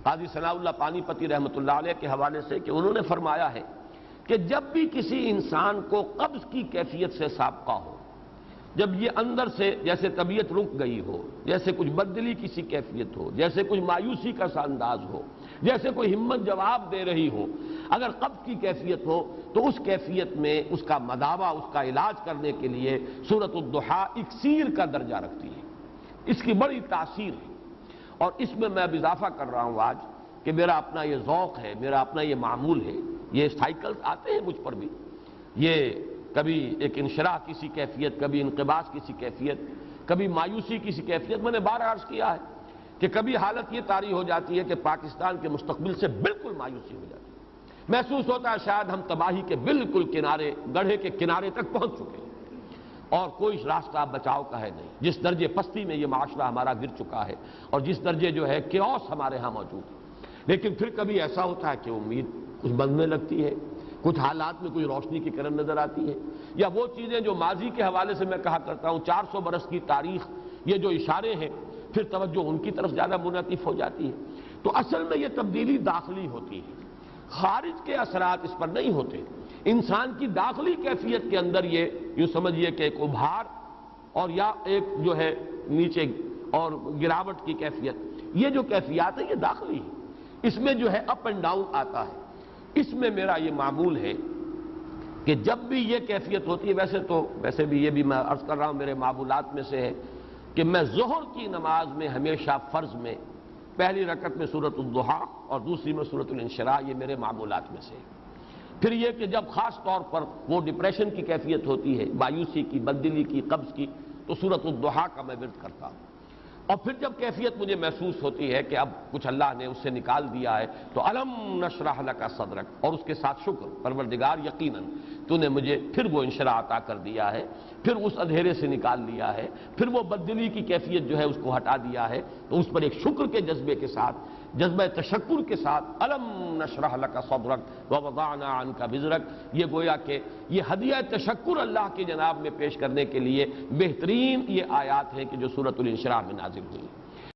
قاضی ثناء اللہ پانی پتی رحمۃ اللہ علیہ کے حوالے سے کہ انہوں نے فرمایا ہے کہ جب بھی کسی انسان کو قبض کی کیفیت سے سابقہ ہو، جب یہ اندر سے جیسے طبیعت رک گئی ہو، جیسے کچھ بددلی کی سی کیفیت ہو، جیسے کچھ مایوسی کا سا انداز ہو، جیسے کوئی ہمت جواب دے رہی ہو، اگر قبض کی کیفیت ہو تو اس کیفیت میں اس کا مداوع، اس کا علاج کرنے کے لیے سورۃ الضحیٰ اکسیر کا درجہ رکھتی ہے۔ اس کی بڑی تاثیر ہے، اور اس میں اب اضافہ کر رہا ہوں آج کہ میرا اپنا یہ ذوق ہے، میرا اپنا یہ معمول ہے، یہ سائیکلز آتے ہیں مجھ پر بھی، یہ کبھی ایک انشراح کی سی کیفیت، کبھی انقباض کی سی کیفیت، کبھی مایوسی کی سی کیفیت۔ میں نے بار عرض کیا ہے کہ کبھی حالت یہ طاری ہو جاتی ہے کہ پاکستان کے مستقبل سے بالکل مایوسی ہو جاتی ہے، محسوس ہوتا ہے شاید ہم تباہی کے بالکل کنارے، گڑھے کے کنارے تک پہنچ چکے ہیں اور کوئی راستہ بچاؤ کا ہے نہیں، جس درجے پستی میں یہ معاشرہ ہمارا گر چکا ہے اور جس درجے جو ہے کیوس ہمارے ہاں موجود ہے۔ لیکن پھر کبھی ایسا ہوتا ہے کہ امید کچھ بننے لگتی ہے، کچھ حالات میں کوئی روشنی کی کرن نظر آتی ہے، یا وہ چیزیں جو ماضی کے حوالے سے میں کہا کرتا ہوں 400 برس کی تاریخ، یہ جو اشارے ہیں، پھر توجہ ان کی طرف زیادہ منعطف ہو جاتی ہے۔ تو اصل میں یہ تبدیلی داخلی ہوتی ہے، خارج کے اثرات اس پر نہیں ہوتے۔ انسان کی داخلی کیفیت کے اندر یہ یوں سمجھیے کہ ایک ابھار اور یا ایک جو ہے نیچے اور گراوٹ کی کیفیت، یہ جو کیفیات ہے یہ داخلی ہے، اس میں جو ہے اپ اینڈ ڈاؤن آتا ہے۔ اس میں میرا یہ معمول ہے کہ جب بھی یہ کیفیت ہوتی ہے، ویسے بھی یہ بھی میں عرض کر رہا ہوں میرے معمولات میں سے ہے کہ میں ظہر کی نماز میں ہمیشہ فرض میں پہلی رکعت میں سورۃ الضحیٰ اور دوسری میں سورۃ الانشراح، یہ میرے معمولات میں سے ہے۔ پھر یہ کہ جب خاص طور پر وہ ڈپریشن کی کیفیت ہوتی ہے، مایوسی کی، بددلی کی، قبض کی، تو سورۃ الضحیٰ کا میں ورد کرتا ہوں۔ اور پھر جب کیفیت مجھے محسوس ہوتی ہے کہ اب کچھ اللہ نے اس سے نکال دیا ہے تو الم نشرح لک صدرک، اور اس کے ساتھ شکر، پروردگار یقیناً تو نے مجھے پھر وہ انشراح عطا کر دیا ہے، پھر اس اندھیرے سے نکال لیا ہے، پھر وہ بددلی کی کیفیت جو ہے اس کو ہٹا دیا ہے، تو اس پر ایک شکر کے جذبے کے ساتھ، جذبہ تشکر کے ساتھ الم نشرح لک صدرک ووضعنا عنک وزرک، یہ گویا کہ یہ ہدیہ تشکر اللہ کی جناب میں پیش کرنے کے لیے بہترین یہ آیات ہیں کہ جو سورۃ الانشراح میں نازل ہوئی۔